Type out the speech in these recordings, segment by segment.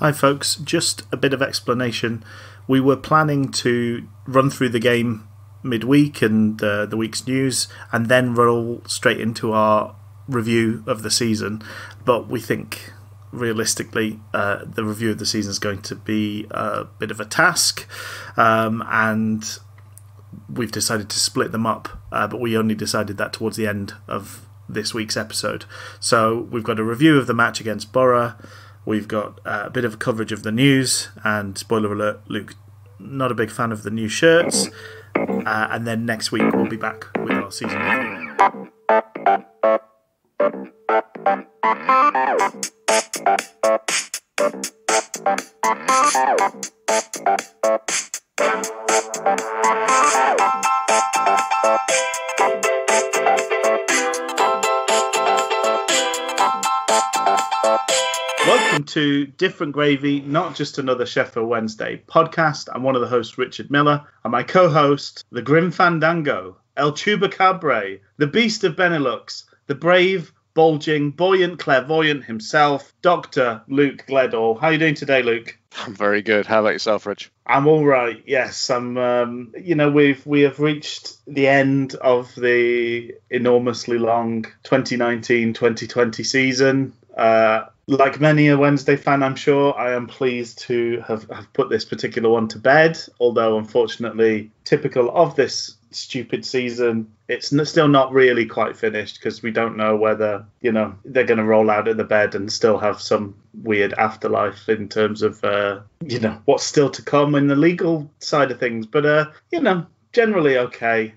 Hi folks, just a bit of explanation. We were planning to run through the game midweek and the week's news and then roll straight into our review of the season, but we think realistically the review of the season is going to be a bit of a task, and we've decided to split them up, but we only decided that towards the end of this week's episode. So we've got a review of the match against Boro, we've got a bit of coverage of the news, and spoiler alert, Luke, not a big fan of the new shirts, and then next week we'll be back with our season review. Welcome to Different Gravy, not just another Sheffield Wednesday podcast. I'm one of the hosts, Richard Miller, and my co-host, the Grim Fandango, El Chubacabre, the Beast of Benelux, the brave, bulging, buoyant, clairvoyant himself, Dr. Luke Gledall. How are you doing today, Luke? I'm very good. How about yourself, Rich? I'm all right. Yes, I'm. We have reached the end of the enormously long 2019-2020 season. Like many a Wednesday fan, I'm sure, I am pleased to have put this particular one to bed, although unfortunately, typical of this stupid season, it's still not really quite finished because we don't know whether, they're going to roll out of the bed and still have some weird afterlife in terms of, what's still to come in the legal side of things. But, generally okay.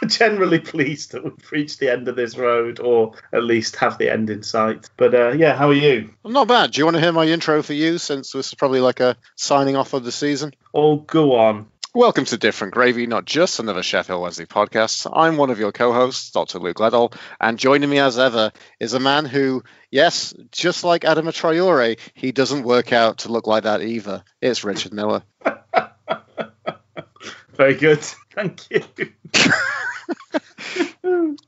Generally pleased that we've reached the end of this road, or at least have the end in sight. But how are you? I'm not bad. Do you want to hear my intro for you, since this is probably like a signing off of the season? Oh, go on. Welcome to Different Gravy, not just another Sheffield Wednesday podcast. I'm one of your co-hosts, Dr. Luke Gledall, and joining me as ever is a man who, yes, just like Adama Traore, he doesn't work out to look like that either. It's Richard Miller. Very good. Thank you.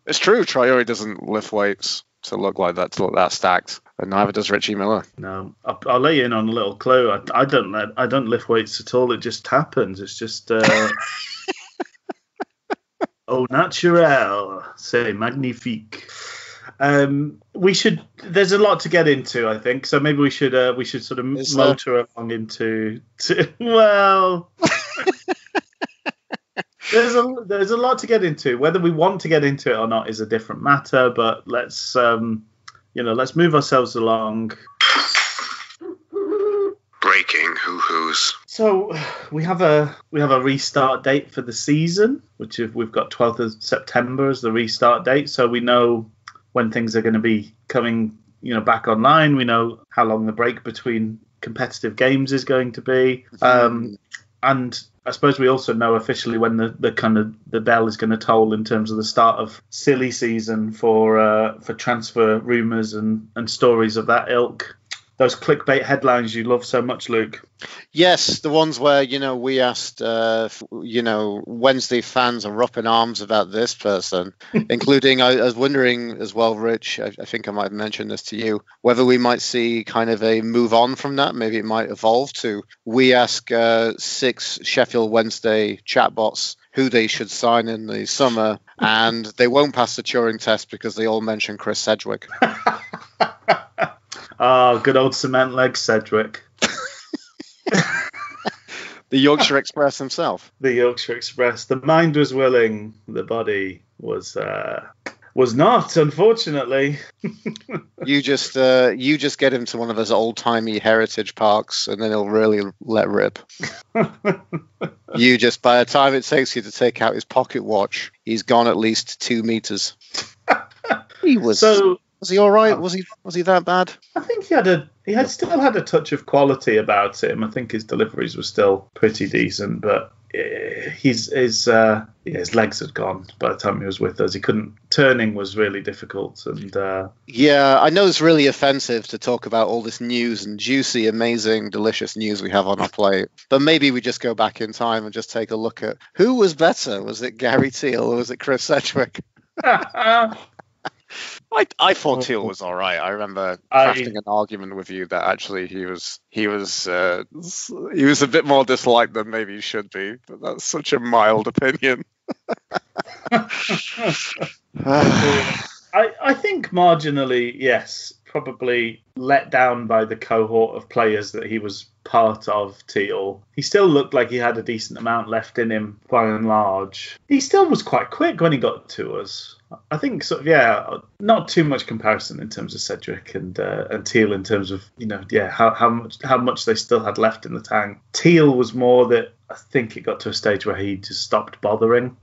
It's true, Traore doesn't lift weights to look like that, to look that stacked, but neither does Richie Miller. No, I'll let you in on a little clue. I don't lift weights at all. It just happens. It's just au naturel, c'est magnifique. There's a lot to get into, I think. So maybe we should sort of motor along into well. There's a lot to get into. Whether we want to get into it or not is a different matter. But let's move ourselves along. Breaking hoo-hoos. So we have a restart date for the season, which we've got 12th of September as the restart date. So we know when things are going to be coming, back online. We know how long the break between competitive games is going to be, and I suppose we also know officially when the bell is going to toll in terms of the start of silly season for transfer rumours and stories of that ilk. Those clickbait headlines you love so much, Luke. Yes, the ones where, we asked, Wednesday fans are up in arms about this person, including, I was wondering as well, Rich, I think I might have mentioned this to you, whether we might see kind of a move on from that. Maybe it might evolve to, we ask 6 Sheffield Wednesday chatbots who they should sign in the summer, and they won't pass the Turing test because they all mention Chris Sedgwick. Oh, good old cement leg Sedgwick. The Yorkshire Express himself. The Yorkshire Express. The mind was willing, the body was not, unfortunately. You just get him to one of those old-timey heritage parks, and then he'll really let rip. By the time it takes you to take out his pocket watch, he's gone at least 2 meters. Was he all right? Was he that bad? I think he still had a touch of quality about him. I think his deliveries were still pretty decent, but his legs had gone by the time he was with us. Turning was really difficult, and I know it's really offensive to talk about all this news and juicy, amazing, delicious news we have on our plate, but maybe we just go back in time and just take a look at who was better. Was it Gary Teal or was it Chris Sedgwick? I thought Teal was all right. I remember crafting an argument with you that actually he was a bit more disliked than maybe he should be. But that's such a mild opinion. I think marginally, yes, probably let down by the cohort of players that he was part of, Teal. He still looked like he had a decent amount left in him by and large. He still was quite quick when he got to us. I think not too much comparison in terms of Cedric and Teal in terms of how much they still had left in the tank. Teal was more that I think it got to a stage where he just stopped bothering,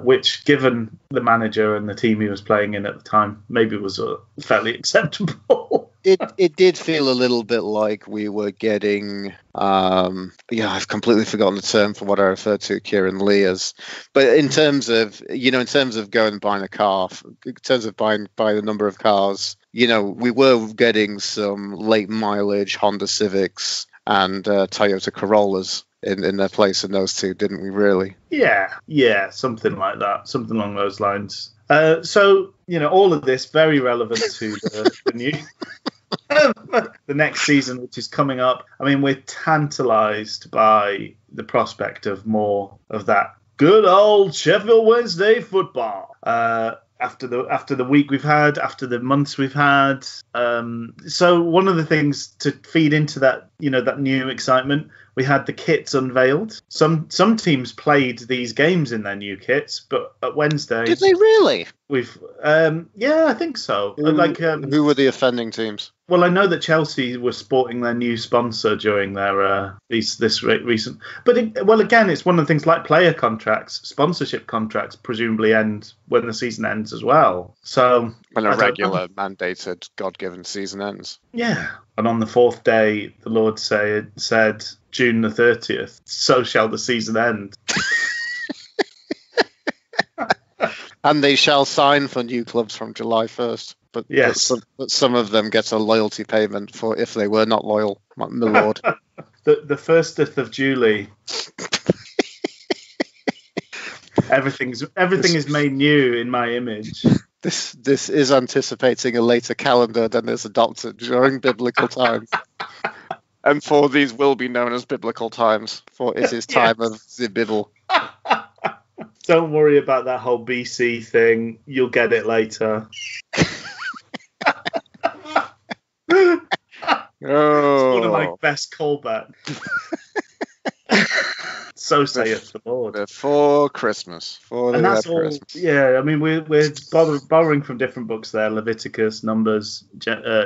which, given the manager and the team he was playing in at the time, maybe was fairly acceptable. It did feel a little bit like we were getting I've completely forgotten the term for what I referred to Kieran Lee as, but in terms of going and buying a car, in terms of buying the number of cars, we were getting some late mileage Honda Civics and Toyota Corollas in their place in those two, didn't we, really? Yeah, something like that, something along those lines. So all of this very relevant to the new the next season, which is coming up. I mean, we're tantalised by the prospect of more of that good old Sheffield Wednesday football. After the week we've had, after the months we've had. So one of the things to feed into that, that new excitement, we had the kits unveiled. Some teams played these games in their new kits, but at Wednesday, did they really? We've I think so. Who were the offending teams? Well, I know that Chelsea were sporting their new sponsor during their this recent. But again, it's one of the things like player contracts, sponsorship contracts presumably end when the season ends as well. So when a regular mandated God-given season ends. Yeah, and on the fourth day, the Lord said, June the 30th, so shall the season end. And they shall sign for new clubs from July 1st. But yes, but some of them get a loyalty payment for if they were not loyal, my lord. the 1st of July. Everything is made new in my image. This is anticipating a later calendar than is adopted during biblical times. And for these will be known as biblical times, for it is time of the Bible. Don't worry about that whole BC thing. You'll get it later. It's one of my best callbacks. So saith the Lord. Before Christmas. And that's all. Christmas. Yeah, I mean, we're borrowing from different books there. Leviticus, Numbers.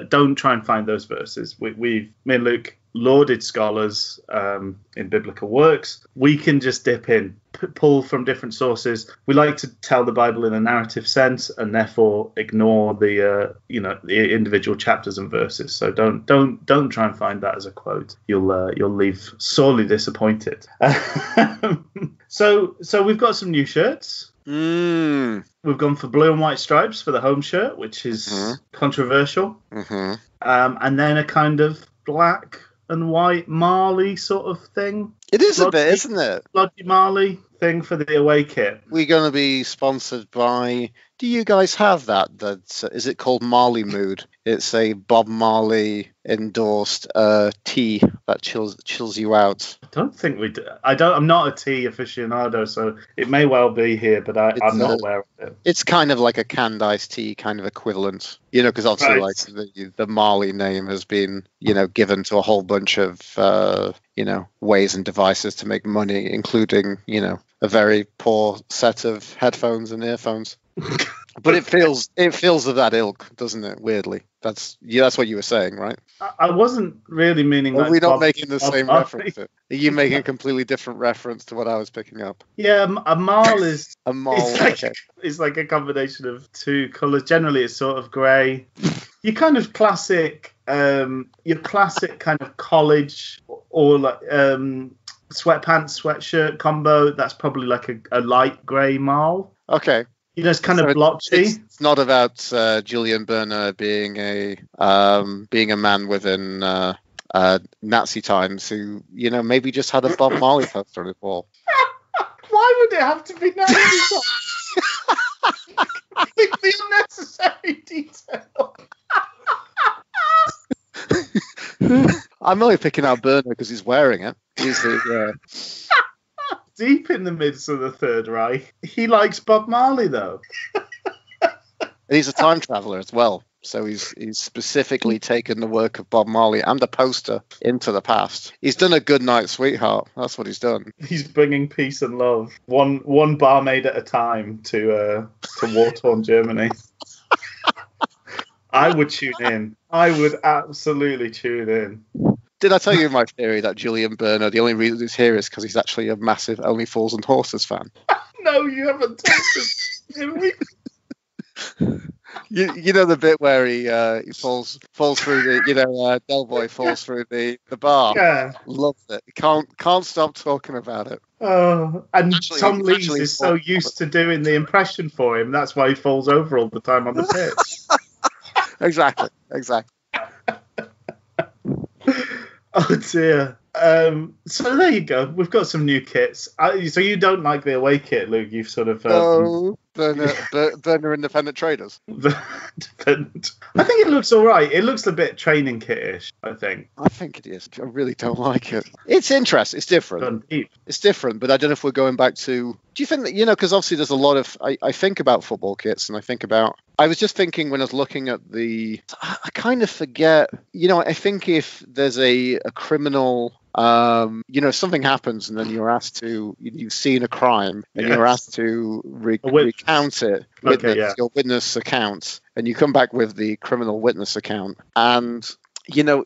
Don't try and find those verses. Me and Luke, lauded scholars in biblical works. We can just dip in, pull from different sources. We like to tell the Bible in a narrative sense, and therefore ignore the individual chapters and verses. So don't try and find that as a quote. You'll leave sorely disappointed. So we've got some new shirts. We've gone for blue and white stripes for the home shirt, which is controversial. And then a kind of black and white Marley sort of thing. It is a bit, isn't it? Bloody Marley thing for the away kit. We're going to be sponsored by... Do you guys have that? Is it called Marley Mood? It's a Bob Marley endorsed tea that chills you out. I don't think we do. I'm not a tea aficionado, so it may well be here, but I'm not aware of it. It's kind of like a canned iced tea kind of equivalent, because obviously like the Marley name has been, given to a whole bunch of, ways and devices to make money, including, a very poor set of headphones and earphones. But it feels of that ilk, doesn't it? Weirdly, that's what you were saying, right? I wasn't really meaning. Are we not making the same reference? Are you making a completely different reference to what I was picking up? Yeah, a marl is a marl. It's like a combination of two colours. Generally, it's sort of grey. Your kind of classic, kind of college or like sweatpants, sweatshirt combo. That's probably like a light grey marl. Okay. It's kind of blotchy. It's not about Julian Berner being a man within Nazi times who maybe just had a Bob Marley poster on his wall. Why would it have to be Nazi times? completely unnecessary detail. I'm only picking out Burner because he's wearing it. He's the, Deep in the midst of the Third Reich. He likes Bob Marley, though. and he's a time traveler as well. So he's specifically taken the work of Bob Marley and the poster into the past. He's done a Good Night, Sweetheart. That's what he's done. He's bringing peace and love, one barmaid at a time, to war-torn Germany. I would tune in. I would absolutely tune in. Did I tell you my theory that Julian Burner, the only reason he's here is because he's actually a massive Only Fools and Horses fan? No, you haven't told us. You know the bit where he falls through the Del Boy falls through the bar. Yeah, Loves it. Can't stop talking about it. Oh, and Actually, Tom Lees is so used to doing the impression for him. That's why he falls over all the time on the pitch. Exactly. Oh dear. So there you go. We've got some new kits. So you don't like the away kit, Luke? You've sort of Burner Independent Traders. I think it looks all right. It looks a bit training kit-ish, I think. I think it is. I really don't like it. It's interesting. It's different. It's different, but I don't know if we're going back to... Do you think that, because obviously there's a lot of... I think about football kits, and I think about... I was just thinking when I was looking at the... I kind of forget... I think if there's a criminal... something happens and then you're asked to... You've seen a crime, and you're asked to recount it with your witness account, and you come back with the criminal witness account, and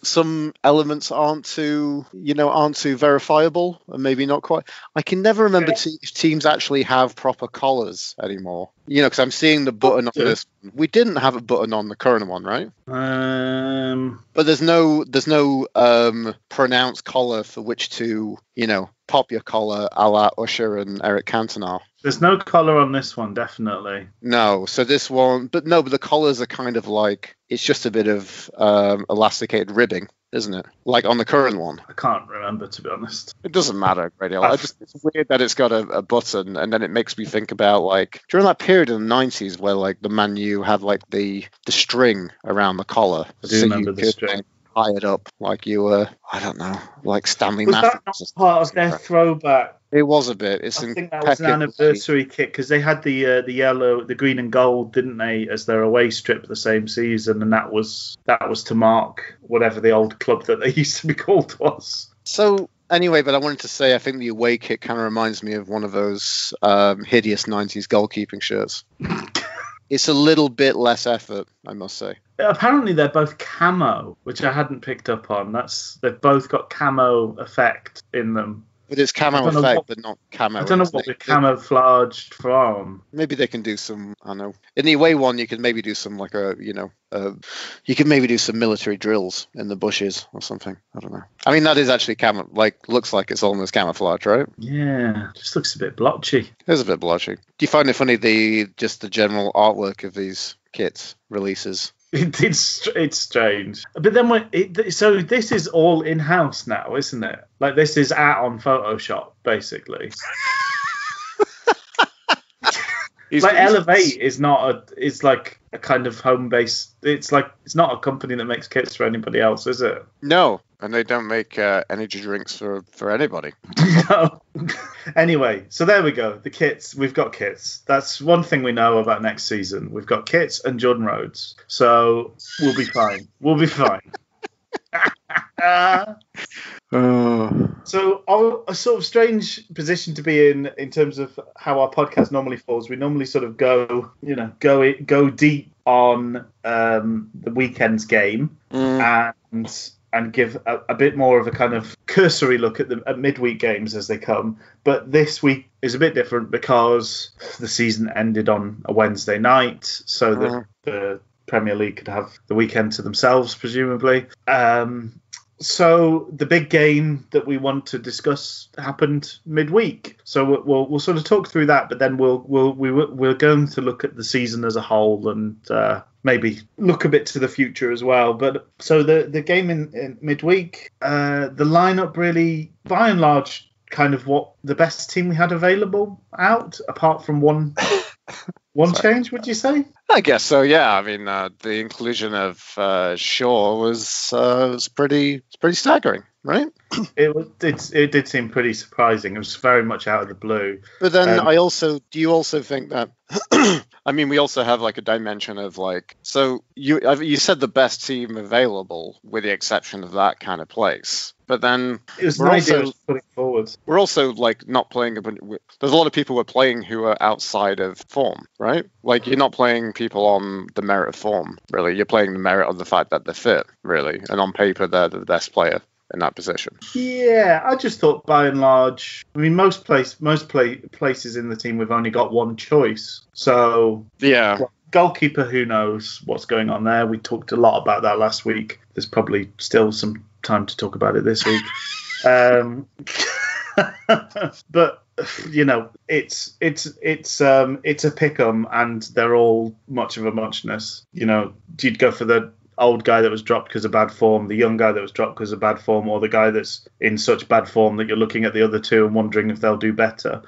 some elements aren't too verifiable, and maybe not quite. I can never remember if teams actually have proper collars anymore. Because I'm seeing the button on this. We didn't have a button on the current one, right? But there's no pronounced collar for which to pop your collar a la Usher and Eric Cantona. There's no collar on this one, definitely. No, so this one, but the collars are kind of like, it's just a bit of elasticated ribbing, isn't it? Like on the current one. I can't remember, to be honest. It doesn't matter, great deal. It's weird that it's got a button, and then it makes me think about like during that period in the 90s where like the Man U had like the string around the collar. I do remember the string. Like, tie it up like you were, I don't know, like Stanley Was Matthews. that not part of their throwback? It was a bit. I think that was an anniversary kit because they had the yellow, the green and gold, didn't they, as their away strip the same season, and that was to mark whatever the old club that they used to be called was. So anyway, but I wanted to say I think the away kit kind of reminds me of one of those hideous 90s goalkeeping shirts. It's a little bit less effort, I must say. Apparently they're both camo, which I hadn't picked up on. They've both got camo effect in them. But it's camo effect, but not camo. I don't know what they're camouflaged from. Maybe they can do some, I don't know. In the away one, you can maybe do some like you can maybe do some military drills in the bushes or something. I don't know. I mean, that is actually looks like it's almost camouflage, right? Yeah, just looks a bit blotchy. It is a bit blotchy. Do you find it funny, the general artwork of these kits releases? It's strange, but then so this is all in house now, isn't it? Like this is on Photoshop, basically. Elevate is not it's like a kind of home base. It's not a company that makes kits for anybody else, is it? No, and they don't make energy drinks for anybody. No. Anyway, so there we go. The kits. We've got kits. That's one thing we know about next season. We've got kits and Jordan Rhodes. So we'll be fine. So a sort of strange position to be in terms of how our podcast normally falls. We normally sort of go deep on the weekend's game and give a bit more of a kind of cursory look at midweek games as they come. But this week is a bit different because the season ended on a Wednesday night, so that the Premier League could have the weekend to themselves, presumably. So the big game that we want to discuss happened midweek. So we'll sort of talk through that, but then we're going to look at the season as a whole and maybe look a bit to the future as well. But so the game in midweek, the lineup really, by and large, kind of what the best team we had available out, apart from one One change, would you say? I guess so. Yeah. I mean, the inclusion of Shaw was pretty staggering, right? It did seem pretty surprising. It was very much out of the blue. But then do you also think that? I mean, we also have like a dimension of like, so you said the best team available, with the exception of that kind of place. But then it was an idea of putting forward. We're also like not playing. There's a lot of people we're playing who are outside of form, right? Like you're not playing people on the merit of form, really. You're playing the merit of the fact that they're fit, really, and on paper they're the best player in that position. Yeah, I just thought by and large, I mean, most places in the team we've only got one choice. So yeah, goalkeeper, who knows what's going on there? We talked a lot about that last week. There's probably still some time to talk about it this week. But you know, it's a pick-em, and they're all much of a muchness. You know, you'd go for the old guy that was dropped because of bad form, the young guy that was dropped because of bad form, or the guy that's in such bad form that you're looking at the other two and wondering if they'll do better.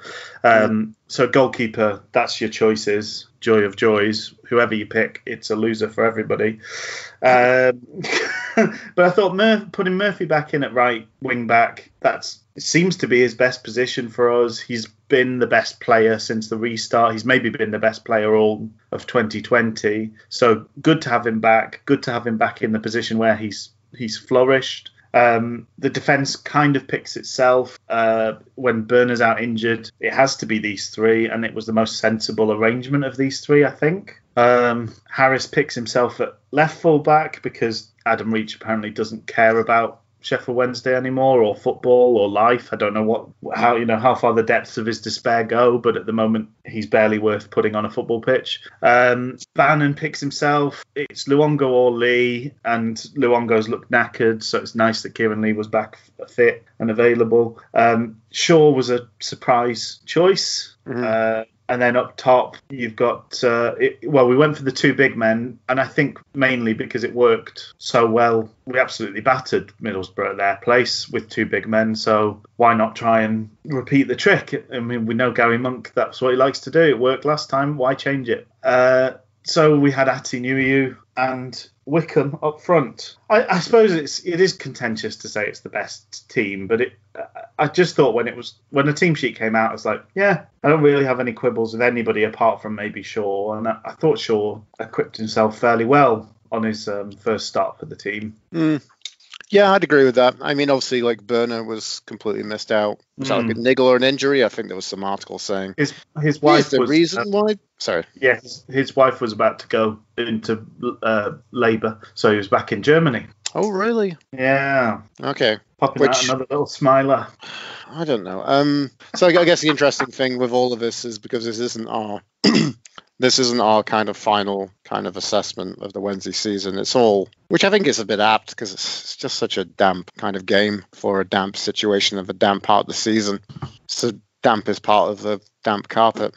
So goalkeeper, that's your choices. Joy of joys. Whoever you pick, it's a loser for everybody. But I thought putting Murphy back in at right wing back, it seems to be his best position for us. He's been the best player since the restart. He's maybe been the best player all of 2020. So good to have him back. Good to have him back in the position where he's flourished. The defence kind of picks itself. When Burner's out injured, it has to be these three, and it was the most sensible arrangement of these three, I think. Harris picks himself at left full back because Adam Reach apparently doesn't care about Sheffield Wednesday anymore, or football, or life. I don't know how far the depths of his despair go, but at the moment he's barely worth putting on a football pitch. Bannon picks himself. It's Luongo or Lee, and Luongo's looked knackered, so it's nice that Kieran Lee was back fit and available. Shaw was a surprise choice. Mm-hmm. And then up top, you've got, we went for the two big men, and I think mainly because it worked so well, we absolutely battered Middlesbrough at their place with two big men, so why not try and repeat the trick? I mean, we know Gary Monk, that's what he likes to do. It worked last time, why change it? So we had Ati Nuhiu and Wickham up front. I suppose it is contentious to say it's the best team, but I just thought when the team sheet came out, I was like, yeah, I don't really have any quibbles with anybody apart from maybe Shaw, and I thought Shaw equipped himself fairly well on his first start for the team. Yeah, I'd agree with that. I mean, obviously, like Burner was completely missed out. Was that like a niggle or an injury? I think there was some articles saying his wife. The reason why? Sorry. Yes, his wife was about to go into labour, so he was back in Germany. Oh, really? Yeah. Okay. Popping out another little smiler. I don't know. So I guess the interesting thing with all of this is because this isn't our kind of final kind of assessment of the Wednesday season. It's all, which I think is a bit apt because it's just such a damp kind of game for a damp situation of a damp part of the season. It's the dampest part of the damp carpet.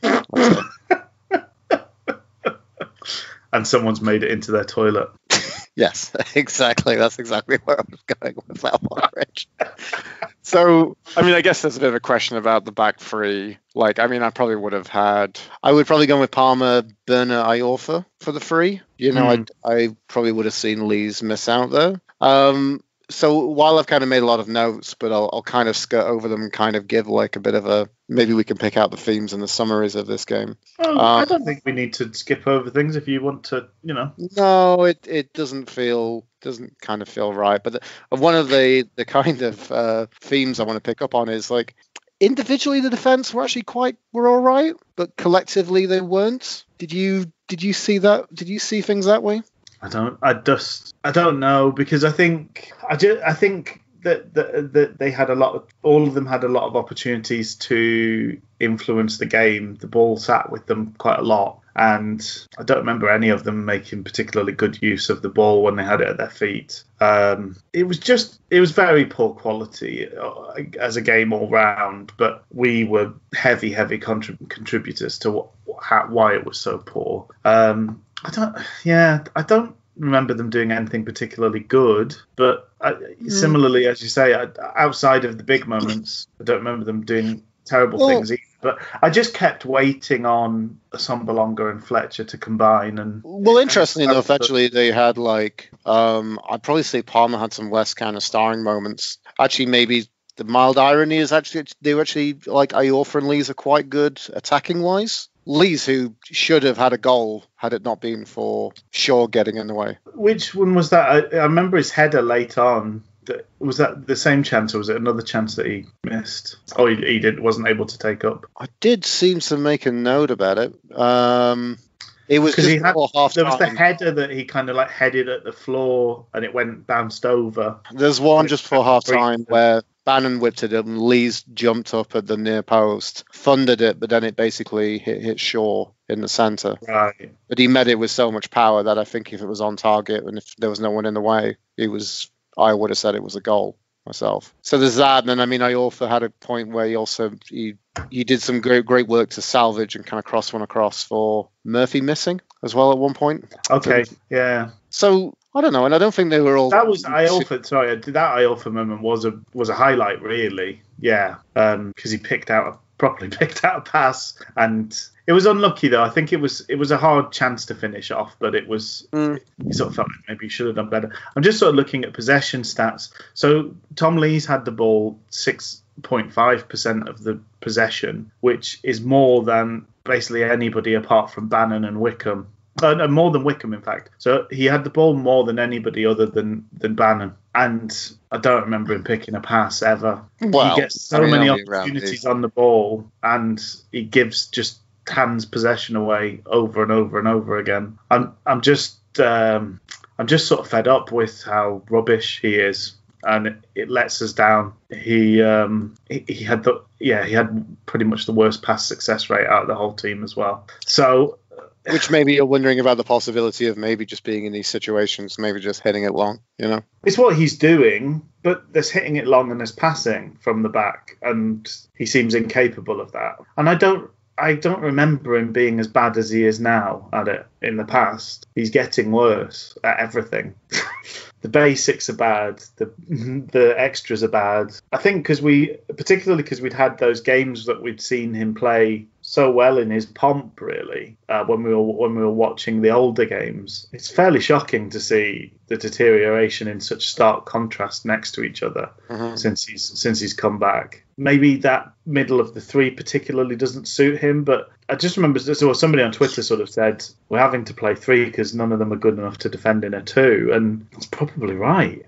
And someone's made it into their toilet. Yes, exactly. That's exactly where I was going with that one, Rich. So, I mean, I guess there's a bit of a question about the back three. Like, I mean, I would probably go with Palmer, Burner, Iorfa for the three. You know, I probably would have seen Lee's miss out there. So while I've kind of made a lot of notes, but I'll kind of skirt over them and kind of give like a bit of maybe we can pick out the themes and the summaries of this game. I don't think we need to skip over things if you want to, you know. No, it doesn't kind of feel right. But one of the kind of themes I want to pick up on is like individually the defense were all right, but collectively they weren't. Did you see that? Did you see things that way? I don't know, because I think that they had all of them had a lot of opportunities to influence the game. The ball sat with them quite a lot, and I don't remember any of them making particularly good use of the ball when they had it at their feet. It was very poor quality as a game all round, but we were heavy contributors to why it was so poor. I don't remember them doing anything particularly good, but similarly, as you say, outside of the big moments, I don't remember them doing terrible things either. But I just kept waiting on Assombalonga and Fletcher to combine. And well, interestingly enough, actually, they had I'd probably say Palmer had some less kind of starring moments. Actually, maybe the mild irony is actually they were actually Iorfa and Lees are quite good attacking wise. Lees, who should have had a goal had it not been for Shaw getting in the way. Which one was that? I remember his header late on. Was that the same chance, or was it another chance that he missed? Oh, he wasn't able to take up. I did seem to make a note about it. It was just before half time. There was the header that he kind of headed at the floor and it bounced over. There's one just before half time where Bannon whipped it up and Lees jumped up at the near post, funded it, but then it basically hit Shaw in the centre. Right. But he met it with so much power that I think if it was on target and if there was no one in the way, I would have said it was a goal myself. So there's that. And then, Iorfa had a point where he did some great work to salvage and kind of cross one across for Murphy missing as well at one point. Okay, yeah. So I don't know, and I don't think they were all. That was Iorfa. Sorry, that Iorfa moment was a highlight, really. Yeah, because he properly picked out a pass, and it was unlucky though. I think it was a hard chance to finish off, but it was. You sort of felt like maybe you should have done better. I'm just sort of looking at possession stats. So Tom Lees had the ball 6.5% of the possession, which is more than basically anybody apart from Bannon and Wickham. No, more than Wickham, in fact. So he had the ball more than anybody other than Bannon. And I don't remember him picking a pass ever. Well, he gets so many opportunities on the ball, and he hands possession away over and over and over again. I'm just sort of fed up with how rubbish he is, and it lets us down. He had pretty much the worst pass success rate out of the whole team as well. So. Which maybe you're wondering about the possibility of maybe just being in these situations, maybe just hitting it long, It's what he's doing, but there's hitting it long and there's passing from the back, and he seems incapable of that. And I don't remember him being as bad as he is now at it in the past. He's getting worse at everything. The basics are bad. The extras are bad. I think particularly because we'd had those games that we'd seen him play so well in his pomp, really, when we were watching the older games. It's fairly shocking to see the deterioration in such stark contrast next to each other since he's come back. Maybe that middle of the three particularly doesn't suit him, but I just remember somebody on Twitter sort of said we're having to play three because none of them are good enough to defend in a two, and that's probably right.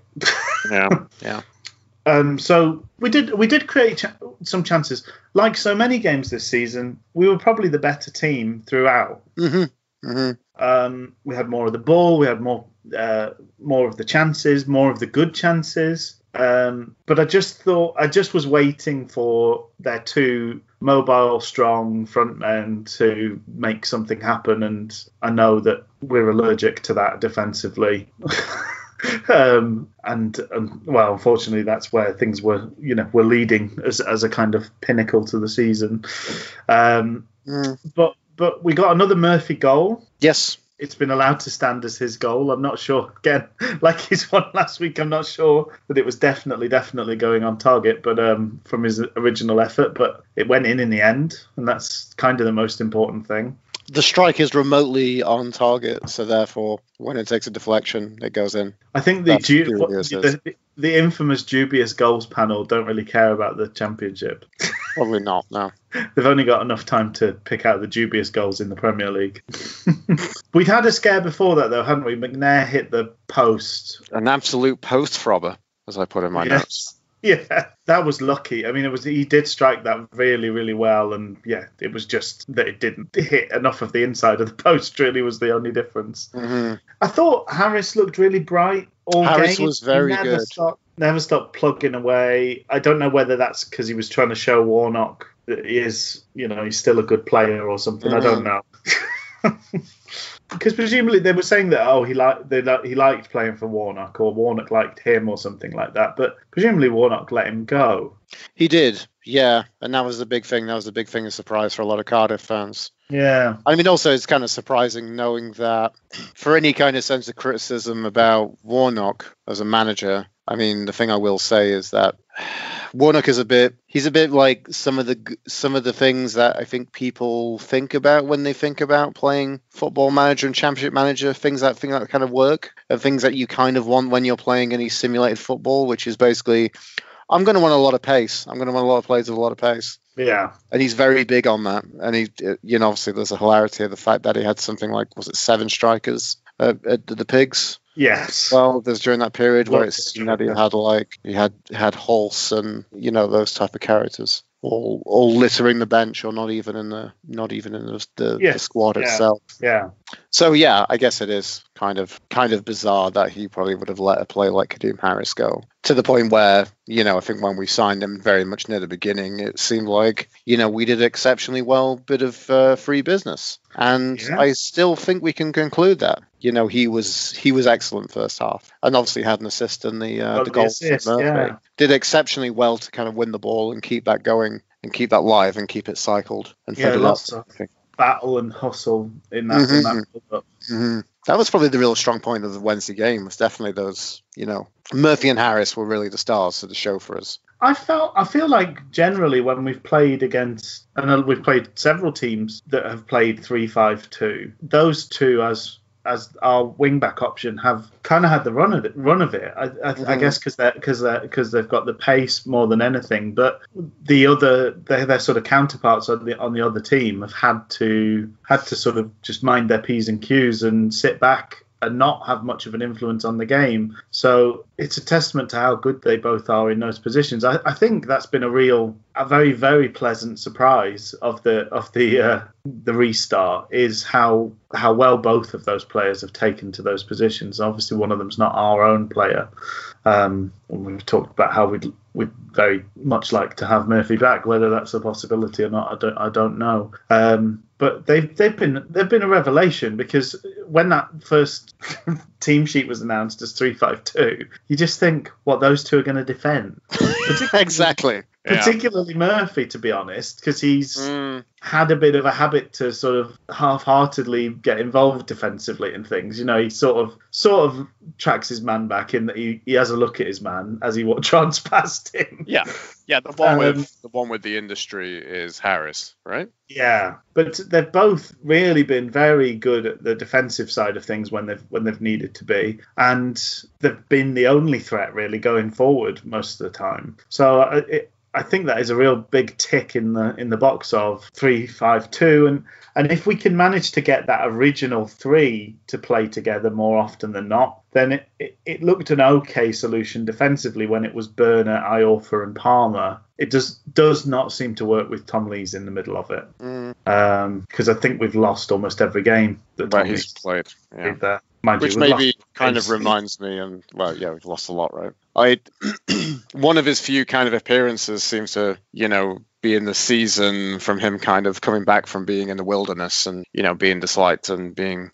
Yeah. So we did create some chances. Like so many games this season, we were probably the better team throughout. We had more of the ball. We had more of the chances, more of the good chances. But I just was waiting for their two mobile, strong front men to make something happen, and I know that we're allergic to that defensively. And well, unfortunately, that's where things were leading as a kind of pinnacle to the season. But we got another Murphy goal. Yes. It's been allowed to stand as his goal. I'm not sure, again, like his one last week, I'm not sure that it was definitely going on target, but from his original effort, but it went in the end, and that's kind of the most important thing. The strike is remotely on target, so therefore, when it takes a deflection, it goes in. I think the infamous dubious goals panel don't really care about the championship. Probably not, no. They've only got enough time to pick out the dubious goals in the Premier League. We'd had a scare before that, though, hadn't we? McNair hit the post. An absolute post throbber, as I put in my notes. Yeah, that was lucky. I mean, he did strike that really, really well, and yeah, it was just that it didn't hit enough of the inside of the post. Really, was the only difference. I thought Harris looked really bright all game. Harris was very good. Never stopped plugging away. I don't know whether that's because he was trying to show Warnock that he is, he's still a good player or something. I don't know. Because presumably they were saying that he liked playing for Warnock, or Warnock liked him, or something like that. But presumably Warnock let him go. He did, yeah, and that was the big thing. That was the big thing of surprise for a lot of Cardiff fans. Yeah, I mean, also it's kind of surprising knowing that for any kind of sense of criticism about Warnock as a manager. I mean, the thing I will say is that Warnock is he's a bit like some of the things that I think people think about when they think about playing Football Manager and Championship Manager, things that kind of work, and things that you kind of want when you're playing any simulated football, which is basically, I'm going to want a lot of pace. I'm going to want a lot of players with a lot of pace. Yeah. And he's very big on that. And he, obviously there's a hilarity of the fact that he had something like, was it 7 strikers at the Pigs? Yes. Well, there's during that period where it's that he had Hulse and those type of characters all littering the bench, or not even in the squad itself. Yeah. So yeah, I guess it is kind of bizarre that he probably would have let a player like Kadeem Harris go, to the point where, I think when we signed him very much near the beginning, it seemed like, we did exceptionally well bit of free business. And I still think we can conclude that. He was excellent first half, and obviously had an assist in the goal. Assist, did exceptionally well to kind of win the ball and keep that going and keep that live and keep it cycled and fed it up. Lots of battle and hustle in that build-up. Mm-hmm. That was probably the real strong point of the Wednesday game. Was definitely those, Murphy and Harris were really the stars of the show for us. I feel like generally when we've played against, and we've played several teams that have played 3-5-2, those two as our wing-back option have kind of had the run of it. I guess because they've got the pace more than anything. But their sort of counterparts on the other team have had to sort of just mind their P's and Q's and sit back and not have much of an influence on the game. So it's a testament to how good they both are in those positions. I think that's been a very, very pleasant surprise of the restart, is how well both of those players have taken to those positions. Obviously, one of them's not our own player. We've talked about how we'd very much like to have Murphy back. Whether that's a possibility or not, I don't know. But they've been a revelation, because when that first team sheet was announced as 3-5-2, you just think, what, those two are going to defend? Exactly. Particularly Murphy, to be honest, because he's had a bit of a habit to sort of half-heartedly get involved defensively in things. He sort of tracks his man back in that he has a look at his man as he trots past him. Yeah. The one with the industry is Harris, right? Yeah, but they've both really been very good at the defensive side of things when they've needed to be, and they've been the only threat really going forward most of the time. So I think that is a real big tick in the box of 3-5-2, and if we can manage to get that original three to play together more often than not, then it looked an okay solution defensively when it was Burner, Iorfa and Palmer. It does not seem to work with Tom Lees in the middle of it, because I think we've lost almost every game that Tom Lees played. Yeah. There. Which maybe kind of reminds me, and we've lost a lot, right? One of his few kind of appearances seems to, be in the season from him kind of coming back from being in the wilderness and, being disliked and being,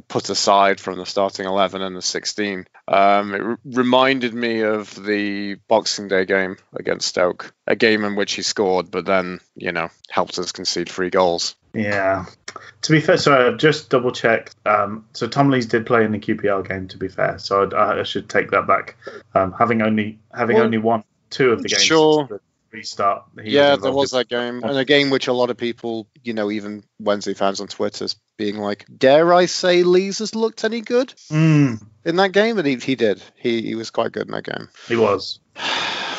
put aside from the starting 11 and the 16. It reminded me of the Boxing Day game against Stoke, a game in which he scored, but then, helped us concede 3 goals. Yeah. To be fair, sorry, I've just double checked. So Tom Lees did play in the QPR game, to be fair. So I should take that back. Having only won 2 of the games. Sure. The restart. There was that game, and a game which a lot of people, even Wednesday fans on Twitter, being like, dare I say Lees has looked any good in that game? And he did. He was quite good in that game. He was.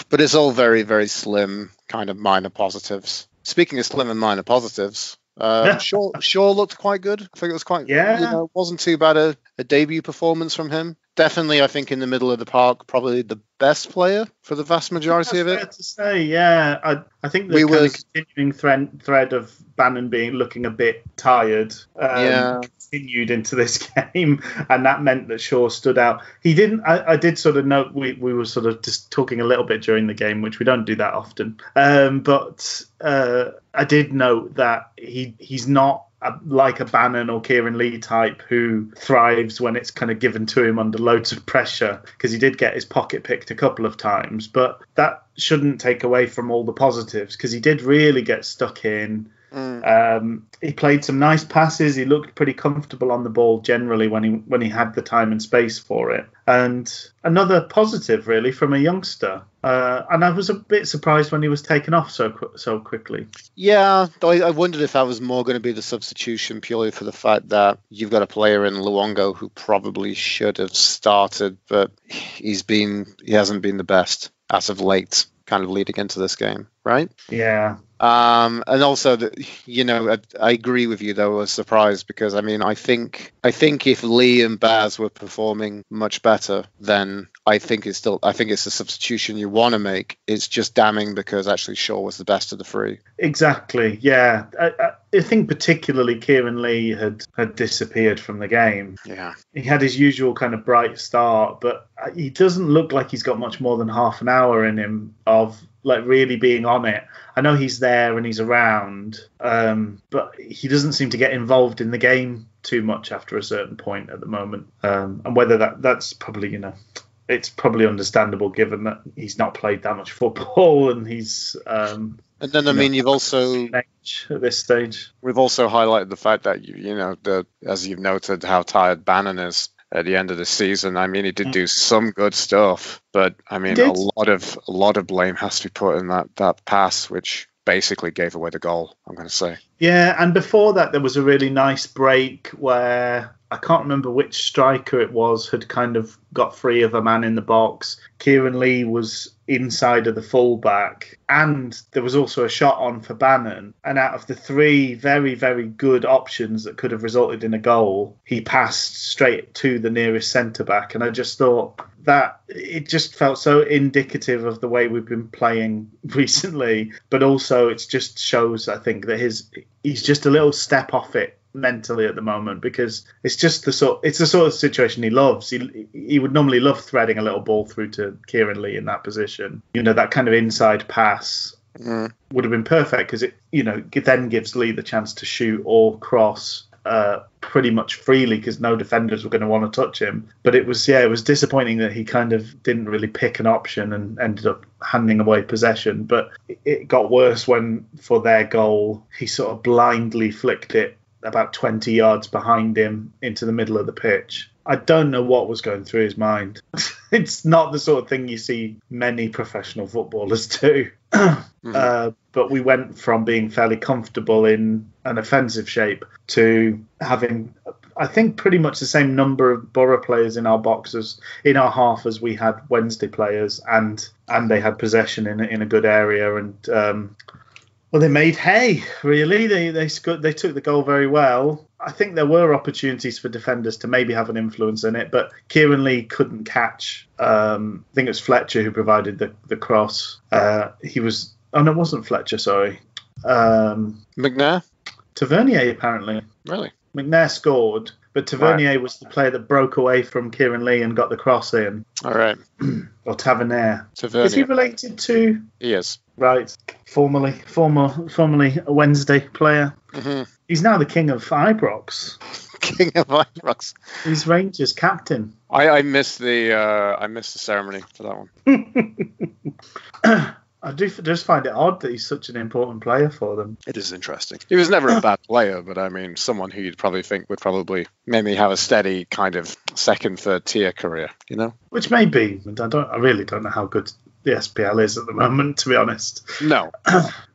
But it's all very, very slim, kind of minor positives. Speaking of slim and minor positives, Shaw looked quite good. I think it was quite, wasn't too bad a debut performance from him. Definitely, I think in the middle of the park, probably the best player for the vast majority of it. Fair to say, yeah. I think the kind of continuing thread of Bannon looking a bit tired continued into this game, and that meant that Shaw stood out. He didn't. I did sort of note we were sort of just talking a little bit during the game, which we don't do that often. But I did note that he's not like a Bannon or Kieran Lee type who thrives when it's kind of given to him under loads of pressure, because he did get his pocket picked a couple of times, but that shouldn't take away from all the positives, because he did really get stuck in. He played some nice passes. He looked pretty comfortable on the ball generally when he had the time and space for it. And another positive really from a youngster. And I was a bit surprised when he was taken off so quickly. Yeah, I wondered if that was more going to be the substitution purely for the fact that you've got a player in Luongo who probably should have started, but he hasn't been the best as of late, kind of leading into this game, right? Yeah. And also, I agree with you, though. I was surprised because, I think if Lee and Baz were performing much better, then I think it's a substitution you want to make. It's just damning because actually Shaw was the best of the three. Exactly. Yeah. I think particularly Kieran Lee had disappeared from the game. Yeah. He had his usual kind of bright start, but he doesn't look like he's got much more than half an hour in him of like really being on it. I know he's there and he's around, but he doesn't seem to get involved in the game too much after a certain point at the moment. And whether that's probably, it's probably understandable given that he's not played that much football and he's... and then, you've also... At this stage. We've also highlighted the fact that, as you've noted, how tired Bannon is at the end of the season. He did do some good stuff, but a lot of blame has to be put in that pass, which basically gave away the goal, I'm going to say. Yeah, and before that, there was a really nice break where I can't remember which striker it was had kind of got free of a man in the box. Kieran Lee was inside of the fullback, and there was also a shot on for Bannon. And out of the three very, very good options that could have resulted in a goal, he passed straight to the nearest centre-back. And I just thought that it just felt so indicative of the way we've been playing recently. But also it just shows, I think, that he's just a little step off it mentally at the moment, because it's just the sort of situation he loves. He would normally love threading a little ball through to Kieran Lee in that position. That kind of inside pass would have been perfect because it then gives Lee the chance to shoot or cross pretty much freely because no defenders were going to want to touch him. But it was disappointing that he kind of didn't really pick an option and ended up handing away possession. But it got worse when, for their goal, he sort of blindly flicked it about 20 yards behind him into the middle of the pitch. I don't know what was going through his mind. It's not the sort of thing you see many professional footballers do. But we went from being fairly comfortable in an offensive shape to having, I think, pretty much the same number of Boro players in our boxes, in our half, as we had Wednesday players, and they had possession in a good area. And well, they made hay, really. They took the goal very well. I think there were opportunities for defenders to maybe have an influence in it, but Kieran Lee couldn't catch. I think it was Fletcher who provided the cross. No, it wasn't Fletcher, sorry. McNair? Tavernier, apparently. Really? McNair scored, but Tavernier was the player that broke away from Kieran Lee and got the cross in. All right. Or Tavernier. Tavernier. Is he related to... He is. Right. Formerly a Wednesday player. Mm-hmm. He's now the king of Ibrox. King of Ibrox. He's Rangers captain. I missed the ceremony for that one. I do just find it odd that he's such an important player for them. It is interesting. He was never a bad player, but someone who you'd probably think would probably maybe have a steady kind of second, third tier career, Which may be, but I really don't know how good the SPL is at the moment, to be honest. No.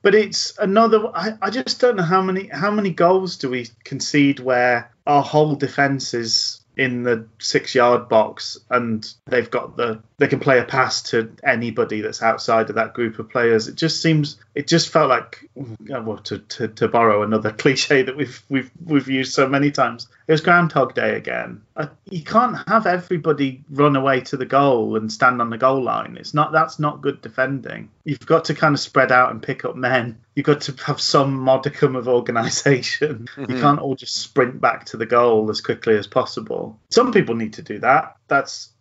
But it's another... I just don't know how many goals do we concede where our whole defence is in the 6-yard box and they can play a pass to anybody that's outside of that group of players. It just felt like, well, to borrow another cliche that we've used so many times, it was Groundhog Day again. You can't have everybody run away to the goal and stand on the goal line. That's not good defending. You've got to kind of spread out and pick up men. You've got to have some modicum of organisation. Mm-hmm. You can't all just sprint back to the goal as quickly as possible. Some people need to do that. That's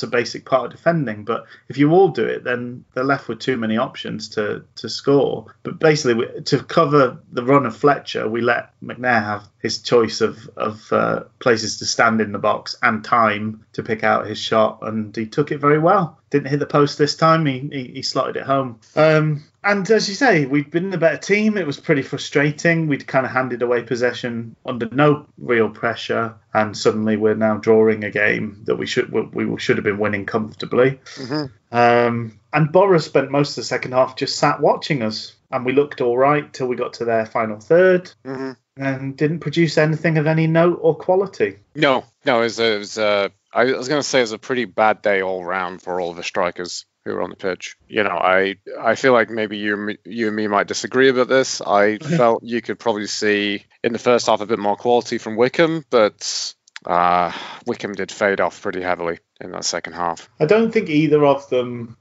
a basic part of defending. But if you all do it, then they're left with too many options to score. But basically, to cover the run of Fletcher, we let McNair have his choice of places to stand in the box and time to pick out his shot, and he took it very well. Didn't hit the post this time. He slotted it home. And as you say, we'd been the better team. It was pretty frustrating. We'd kind of handed away possession under no real pressure. and suddenly we're now drawing a game that we should have been winning comfortably. And Boro spent most of the second half just sat watching us, and we looked all right till we got to their final third, and didn't produce anything of any note or quality. No, it was I was going to say it was a pretty bad day all round for all of the strikers who were on the pitch. I feel like maybe you and me might disagree about this. I felt you could probably see in the first half a bit more quality from Wickham, but Wickham did fade off pretty heavily in that second half. I don't think either of them,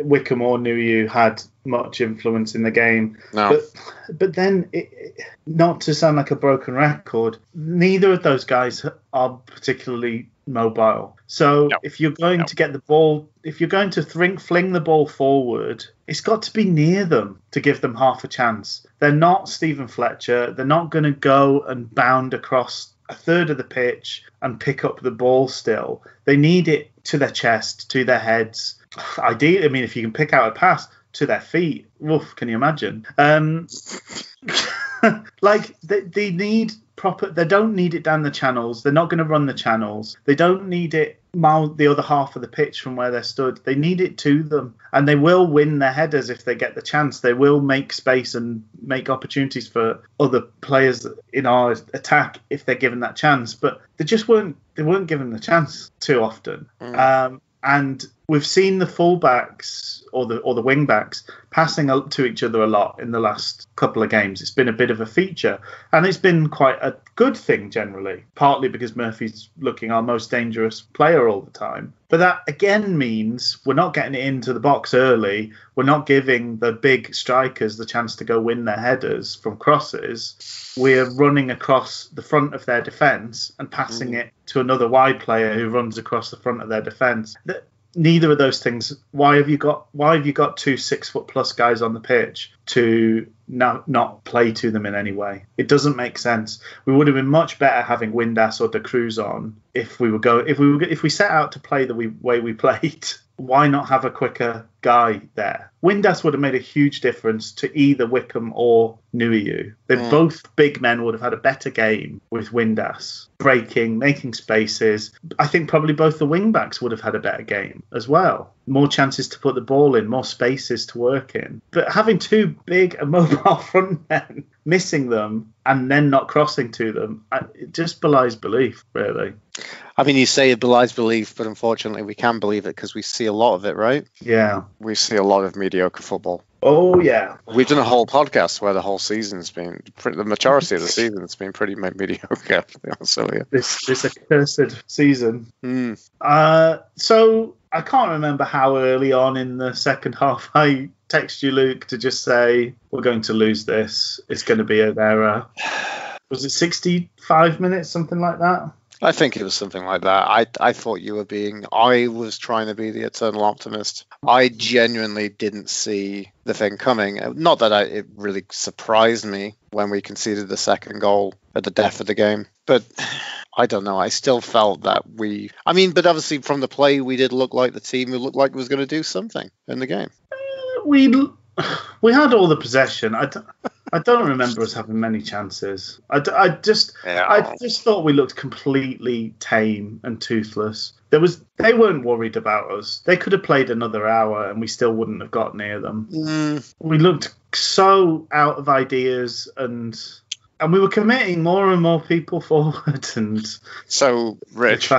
Wickham or Nuyu, had much influence in the game. No. But then, not to sound like a broken record, neither of those guys are particularly mobile. So if you're going to get the ball, if you're going to fling the ball forward, it's got to be near them to give them half a chance. They're not Stephen Fletcher. They're not going to go and bound across a third of the pitch and pick up the ball still. They need it to their chest, to their heads. Ideally, I mean, if you can pick out a pass to their feet, woof, can you imagine? They need proper. They don't need it down the channels. They're not going to run the channels. They don't need it mile the other half of the pitch from where they're stood. They need it to them, and they will win their headers if they get the chance. They will make space and make opportunities for other players in our attack if they're given that chance. But they just weren't. They weren't given the chance too often. And we've seen the fullbacks or the wing backs passing to each other a lot in the last couple of games. It's been a bit of a feature, and it's been quite a good thing generally, partly because Murphy's looking our most dangerous player all the time. But that again means we're not getting it into the box early. We're not giving the big strikers the chance to go win their headers from crosses. We're running across the front of their defence and passing it to another wide player who runs across the front of their defence. Neither of those things. Why have you got 2 6-foot+ guys on the pitch to not play to them in any way? It doesn't make sense. We would have been much better having Windass or De Cruz on if we set out to play the way we played. Why not have a quicker guy there? Windass would have made a huge difference to either Wickham or Nuyu. Both big men would have had a better game with Windass breaking, making spaces. I think probably both the wing backs would have had a better game as well. More chances to put the ball in, more spaces to work in. But having two big and mobile front men, missing them and then not crossing to them, it just belies belief, really. I mean, you say it belies belief, but unfortunately we can believe it because we see a lot of it, right? Yeah. We see a lot of mediocre football. Oh, yeah. We've done a whole podcast where the whole season's been, the majority of the season's been pretty mediocre. So, yeah. This accursed season. So I can't remember how early on in the second half I text you, Luke, to just say, we're going to lose this. It's going to be an error. Was it 65 minutes, something like that? I think it was something like that. I thought I was trying to be the eternal optimist. I genuinely didn't see the thing coming. Not that it really surprised me when we conceded the second goal at the death of the game. But I don't know. I still felt that but obviously from the play, we did look like the team who looked like it was going to do something in the game. We had all the possession. I don't remember us having many chances. I just thought we looked completely tame and toothless. They weren't worried about us. They could have played another hour and we still wouldn't have got near them. We looked so out of ideas and we were committing more and more people forward. And so, Rich,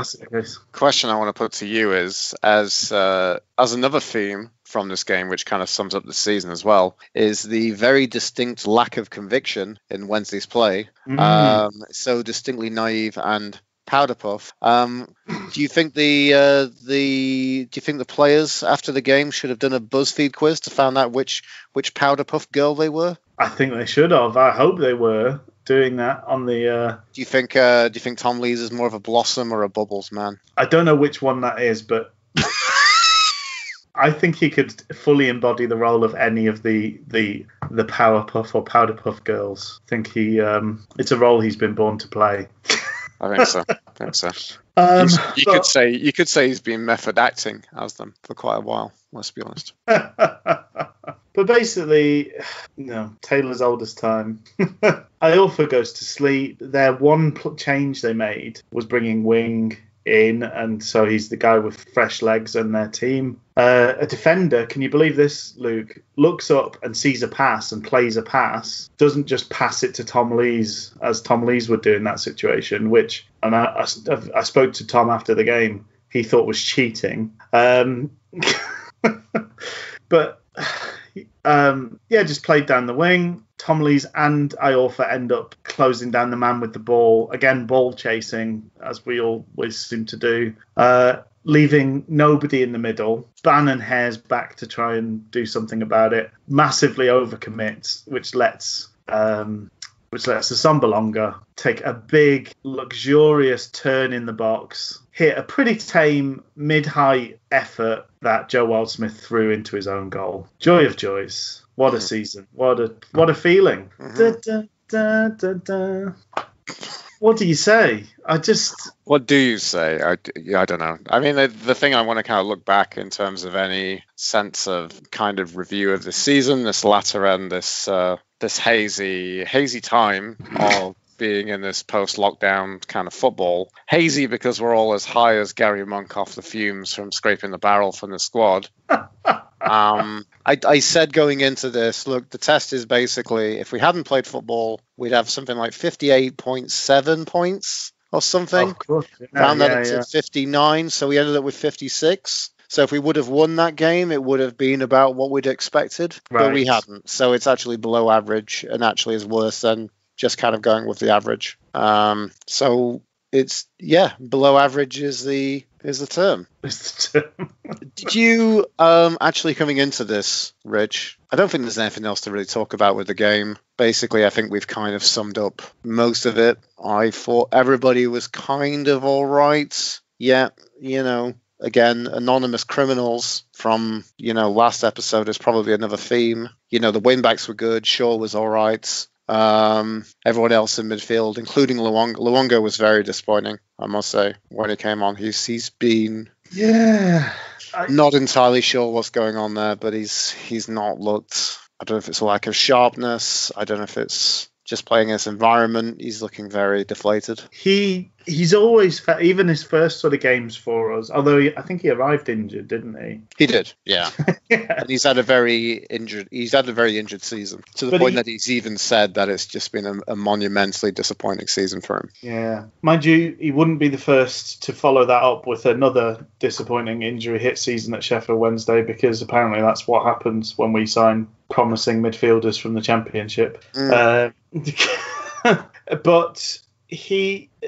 question I want to put to you is, as another theme from this game, which kind of sums up the season as well, is the very distinct lack of conviction in Wednesday's play. So distinctly naive and powder puff. Do you think the players after the game should have done a BuzzFeed quiz to find out which powder puff girl they were? I think they should have. I hope they were doing that on the. Do you think Tom Lees is more of a Blossom or a Bubbles man? I don't know which one that is, but I think he could fully embody the role of any of the Powerpuff or Powder Puff girls. I think it's a role he's been born to play. I think so. You could say he's been method acting as them for quite a while. Let's be honest. But But basically, Taylor's oldest time. Iorfa goes to sleep. Their one change they made was bringing Wing in, and so he's the guy with fresh legs in their team. A defender, can you believe this, Luke, looks up and sees a pass and plays a pass, doesn't just pass it to Tom Lees as Tom Lees would do in that situation, which, and I spoke to Tom after the game, he thought was cheating. But just played down the wing. Tom Lees and Iorfa end up closing down the man with the ball. Again, ball chasing, as we always seem to do. Leaving nobody in the middle. Bannon hares back to try and do something about it. Massively overcommits, which lets Assombalonga take a big, luxurious turn in the box, hit a pretty tame mid-height effort that Joe Wildsmith threw into his own goal. Joy of joys. What a season. What a feeling. Da, da, da, da, da. What do you say? What do you say? I don't know. I mean, the thing I want to kind of look back in terms of any sense of kind of review of the season, this latter end, this hazy time of being in this post-lockdown kind of football. Hazy because we're all as high as Gary Monk off the fumes from scraping the barrel from the squad. I said going into this, look, the test is basically, if we hadn't played football, we'd have something like 58.7 points or something. Of course. Round that up to 59, so we ended up with 56. So if we would have won that game, it would have been about what we'd expected, but we hadn't. So it's actually below average and actually is worse than just kind of going with the average. So it's, below average is the term. Did you, actually coming into this, Rich, I don't think there's anything else to really talk about with the game. Basically, I think we've kind of summed up most of it. I thought everybody was kind of all right. Yeah, again, anonymous criminals from, last episode is probably another theme. The wing-backs were good. Shaw was all right. Everyone else in midfield, including Luongo. Luongo was very disappointing, I must say, when he came on. He's been not entirely sure what's going on there, but he's not looked. I don't know if it's a lack of sharpness. I don't know if it's just playing in this environment. He's looking very deflated. He's always, even his first sort of games for us, although I think he arrived injured, didn't he? He did, yeah. And he's had a very injured season, to the point that he's even said that it's just been a monumentally disappointing season for him. Yeah. Mind you, he wouldn't be the first to follow that up with another disappointing injury hit season at Sheffield Wednesday, because apparently that's what happens when we sign promising midfielders from the Championship. But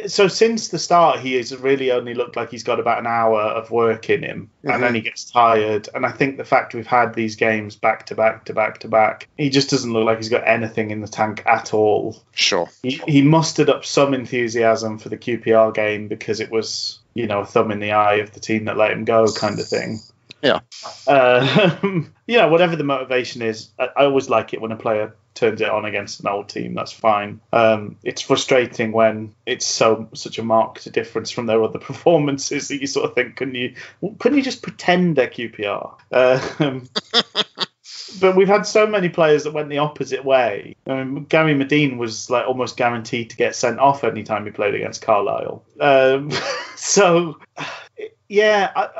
so since the start, he has really only looked like he's got about an hour of work in him, and then he gets tired. And I think the fact we've had these games back to back, he just doesn't look like he's got anything in the tank at all. Sure. He mustered up some enthusiasm for the QPR game because it was, a thumb in the eye of the team that let him go kind of thing. Yeah. Whatever the motivation is, I always like it when a player turns it on against an old team. That's fine. It's frustrating when it's such a marked difference from their other performances that you sort of think, couldn't you just pretend they're QPR? But we've had so many players that went the opposite way. Gary Medine was like almost guaranteed to get sent off anytime he played against Carlisle. I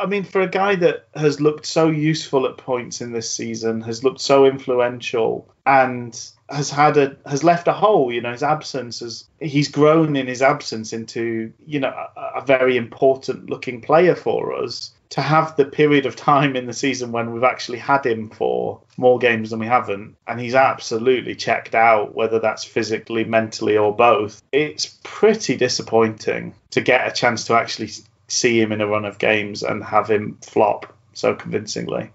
mean, for a guy that has looked so useful at points in this season, has looked so influential, and has left a hole, his absence he's grown in his absence into, a very important looking player for us. To have the period of time in the season when we've actually had him for more games than we haven't, and he's absolutely checked out, whether that's physically, mentally, or both, it's pretty disappointing to get a chance to actually see him in a run of games and have him flop so convincingly.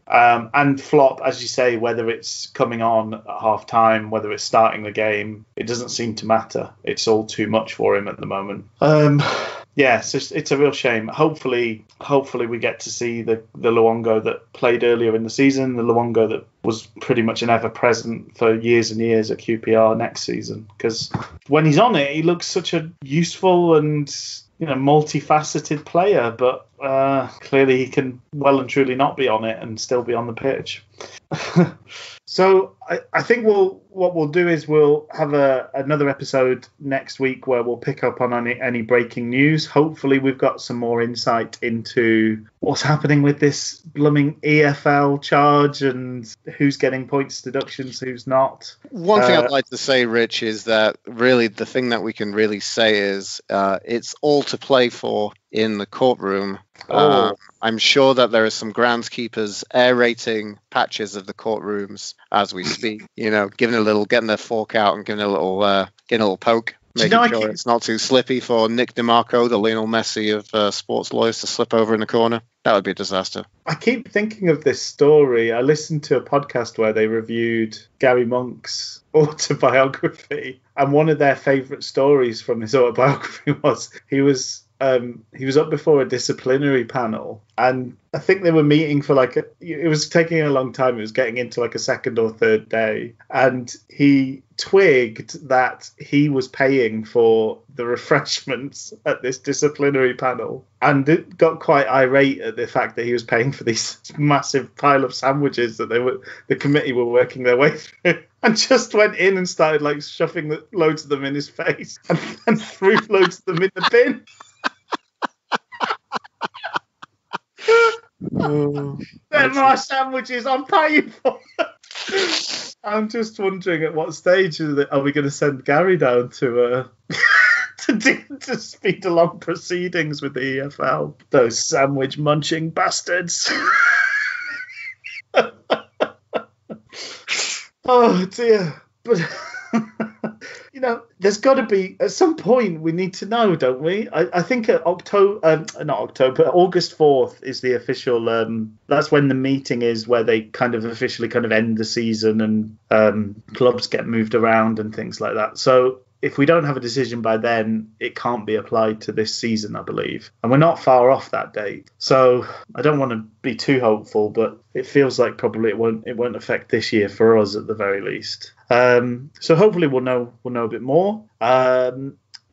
And flop, as you say, whether it's coming on at half time, whether it's starting the game, it doesn't seem to matter. It's all too much for him at the moment. So it's a real shame. Hopefully we get to see the Luongo that played earlier in the season, the Luongo that was pretty much an ever-present for years and years at QPR next season. Because when he's on it, he looks such a useful and multifaceted player, but clearly he can well and truly not be on it and still be on the pitch. So I think what we'll do is we'll have another episode next week where we'll pick up on any breaking news. Hopefully we've got some more insight into what's happening with this blooming EFL charge and who's getting points deductions, who's not. One thing I'd like to say, Rich, is that really the thing that we can really say is it's all to play for in the courtroom. I'm sure that there are some groundskeepers aerating patches of the courtrooms as we speak. Getting their fork out and giving a little poke, making sure it's not too slippy for Nick DeMarco, the Lionel Messi of sports lawyers, to slip over in the corner. That would be a disaster. I keep thinking of this story. I listened to a podcast where they reviewed Gary Monk's autobiography, and one of their favourite stories from his autobiography was he was up before a disciplinary panel, and I think they were meeting for it was taking a long time. It was getting into a second or third day, and he twigged that he was paying for the refreshments at this disciplinary panel, and it got quite irate at the fact that he was paying for these massive pile of sandwiches that the committee were working their way through, and just went in and started shoving loads of them in his face and threw loads of them in the bin. They're my sandwiches, I'm paying for them. I'm just wondering at what stage are we going to send Gary down to to speed along proceedings with the EFL. Those sandwich munching bastards. Oh dear. But there's got to be, at some point, we need to know, don't we? I think August 4th is the official, that's when the meeting is where they officially end the season and clubs get moved around and things like that. So if we don't have a decision by then, it can't be applied to this season, I believe. And we're not far off that date. So I don't want to be too hopeful, but it feels like probably it won't affect this year for us at the very least. So hopefully we'll know a bit more.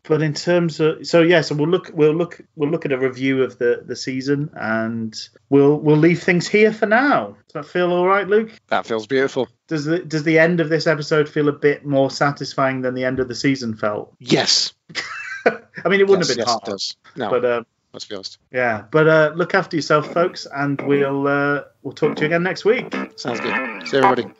But in terms of so we'll look at a review of the season, and we'll leave things here for now. Does that feel all right, Luke? That feels beautiful. Does the end of this episode feel a bit more satisfying than the end of the season felt? Yes. I mean, it wouldn't have been hard. It does. No, but let's be honest. Yeah, but look after yourself, folks, and we'll talk to you again next week. Sounds good. See you, everybody.